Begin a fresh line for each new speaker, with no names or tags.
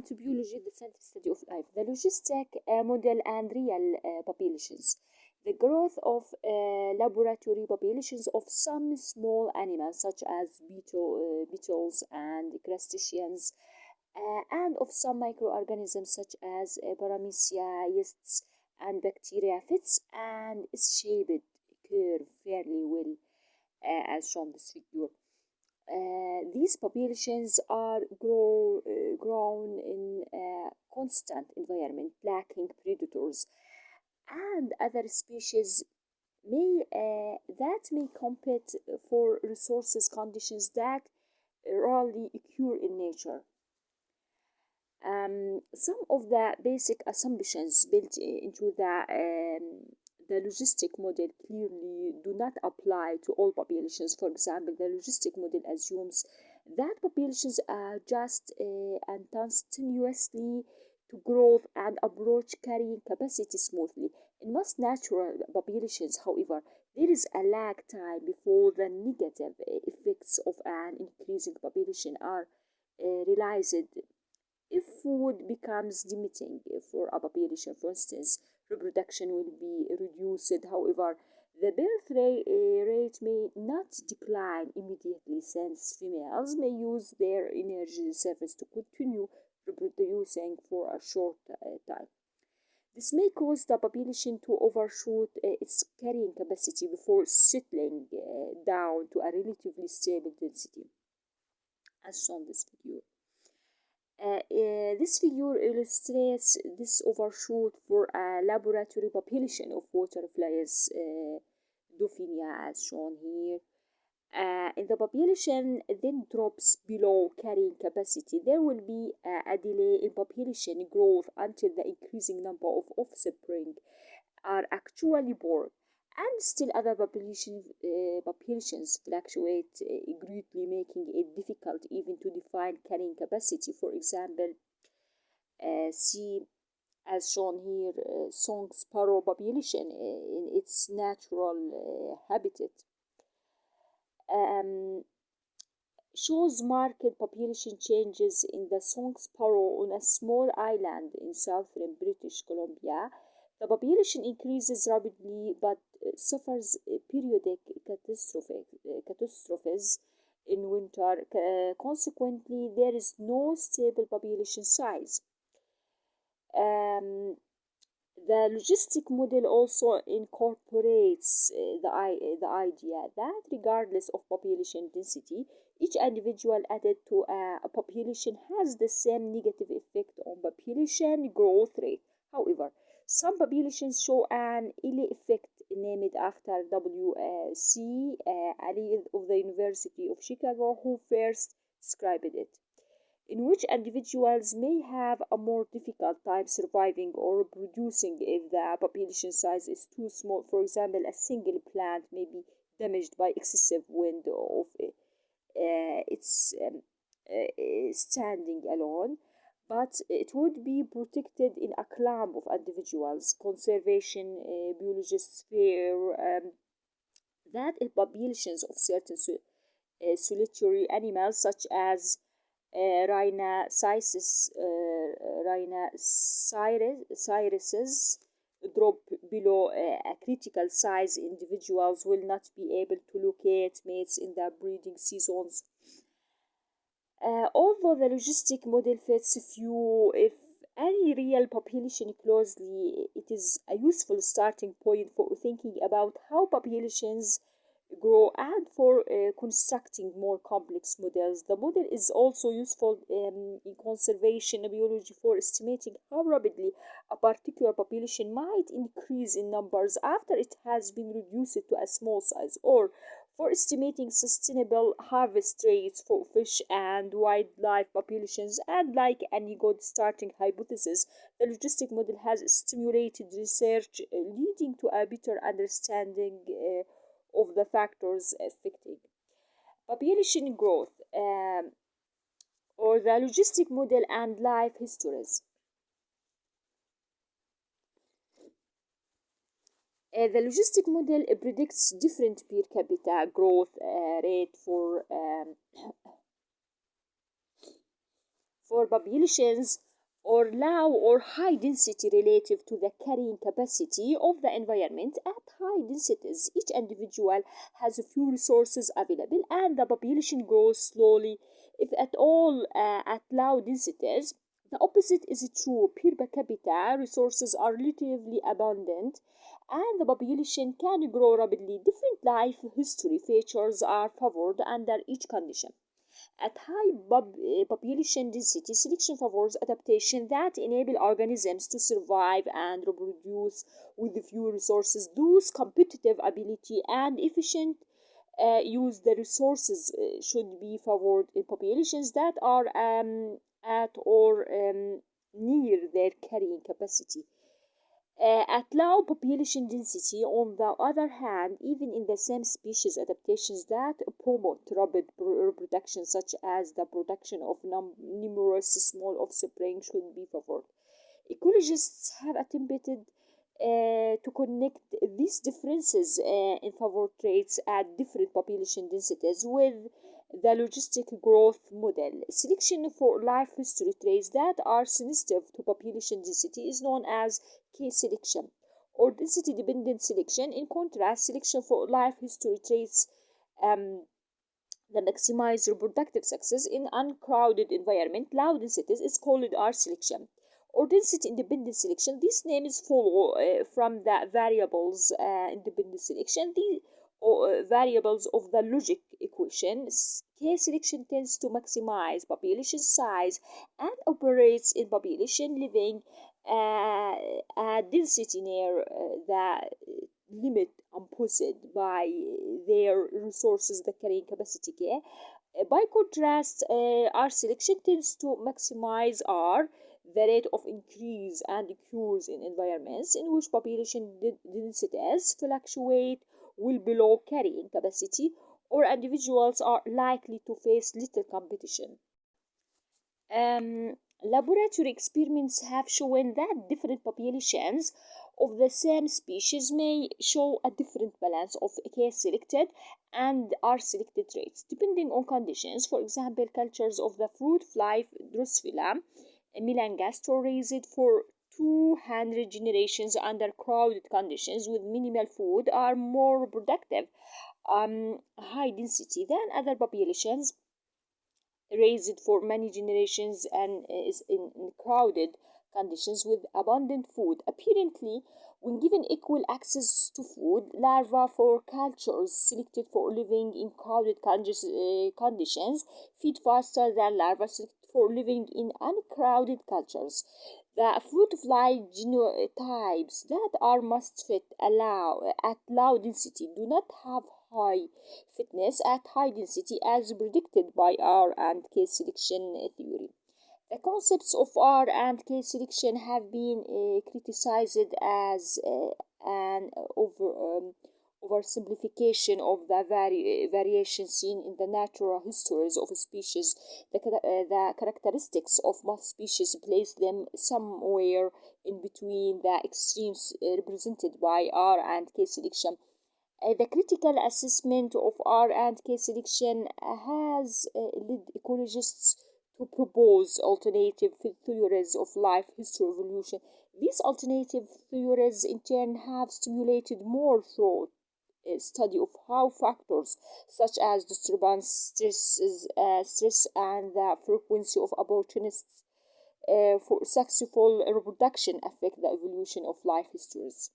To biology, the scientific study of life, the logistic model and real populations. The growth of laboratory populations of some small animals, such as beetles and crustaceans, and of some microorganisms, such as paramecia, yeasts, and bacteria, fits and is shaped curve fairly well, as shown this figure. These populations are grown in a constant environment, lacking predators and other species may compete for resources, conditions that rarely occur in nature. Some of the basic assumptions built into the logistic model clearly do not apply to all populations. For example, the logistic model assumes that populations are just and continuously to grow and approach carrying capacity smoothly. In most natural populations, however, there is a lag time before the negative effects of an increasing population are realized. If food becomes limiting for a population, for instance, reproduction will be reduced. However, the birth rate may not decline immediately, since females may use their energy reserves to continue reproducing for a short time. This may cause the population to overshoot its carrying capacity before settling down to a relatively stable density, as shown in this video. This figure illustrates this overshoot for a laboratory population of waterflies, Dauphinia, as shown here. In the population then drops below carrying capacity, there will be a delay in population growth until the increasing number of offspring are actually born. And still other populations fluctuate greatly, making it difficult even to define carrying capacity. For example, see as shown here, song sparrow population in its natural habitat um, shows marked population changes in the song sparrow on a small island in southern British Columbia. The population increases rapidly but suffers periodic catastrophes in winter. Consequently, there is no stable population size. Um, the logistic model also incorporates the idea that regardless of population density, each individual added to a population has the same negative effect on population growth rate. However, some populations show an early effect named after W.C. Ali of the University of Chicago, who first described it, in which individuals may have a more difficult time surviving or reproducing if the population size is too small. For example, a single plant may be damaged by excessive wind of its standing alone, but it would be protected in a clump of individuals. Conservation biologists fear that if populations of certain solitary animals, such as rhinoceroses drop below a critical size, individuals will not be able to locate mates in the breeding seasons. Although the logistic model fits few, if any real population closely, it is a useful starting point for thinking about how populations grow and for constructing more complex models. The model is also useful in conservation biology for estimating how rapidly a particular population might increase in numbers after it has been reduced to a small size, or for estimating sustainable harvest rates for fish and wildlife populations. And like any good starting hypothesis, the logistic model has stimulated research leading to a better understanding of the factors affecting population growth, or the logistic model and life histories. The logistic model predicts different per capita growth rate for populations or low or high density relative to the carrying capacity of the environment. At high densities, each individual has a few resources available and the population grows slowly. If at all at low densities, the opposite is true. Per capita resources are relatively abundant and the population can grow rapidly. Different life history features are favored under each condition. At high population density, selection favors adaptation that enable organisms to survive and reproduce with few resources. Those competitive ability and efficient use the resources should be favored in populations that are at or near their carrying capacity. At low population density, on the other hand, even in the same species, adaptations that promote rapid reproduction, such as the production of numerous small offspring, should be favored. Ecologists have attempted to connect these differences in favor traits at different population densities with the logistic growth model. Selection for life history traits that are sensitive to population density is known as case selection or density dependent selection. In contrast, selection for life history traits um, that maximize reproductive success in uncrowded environment, low densities, is called R selection or density independent selection. These names follow from the variables independent selection. The variables of the logic equation. K selection tends to maximize population size and operates in population living at density near the limit imposed by their resources, the carrying capacity K. By contrast, R selection tends to maximize R, the rate of increase and decrease in environments in which population densities fluctuate well below carrying capacity, or individuals are likely to face little competition. Laboratory experiments have shown that different populations of the same species may show a different balance of case selected and R selected traits depending on conditions. For example, cultures of the fruit fly Drosophila melanogaster raised for 200 generations under crowded conditions with minimal food are more productive high density than other populations raised for many generations and is in crowded conditions with abundant food. Apparently, when given equal access to food, larvae for cultures selected for living in crowded conditions feed faster than larvae selected for living in uncrowded cultures. The fruit fly genotypes that are most fit allow at low density do not have high fitness at high density as predicted by R and K selection theory. The concepts of R and K selection have been criticized as an oversimplification of the variation seen in the natural histories of species. The characteristics of most species place them somewhere in between the extremes represented by R and K selection. The critical assessment of R and K selection has led ecologists to propose alternative theories of life history evolution. These alternative theories, in turn, have stimulated more thought study of how factors such as disturbance, stress, and the frequency of opportunists for successful reproduction affect the evolution of life histories.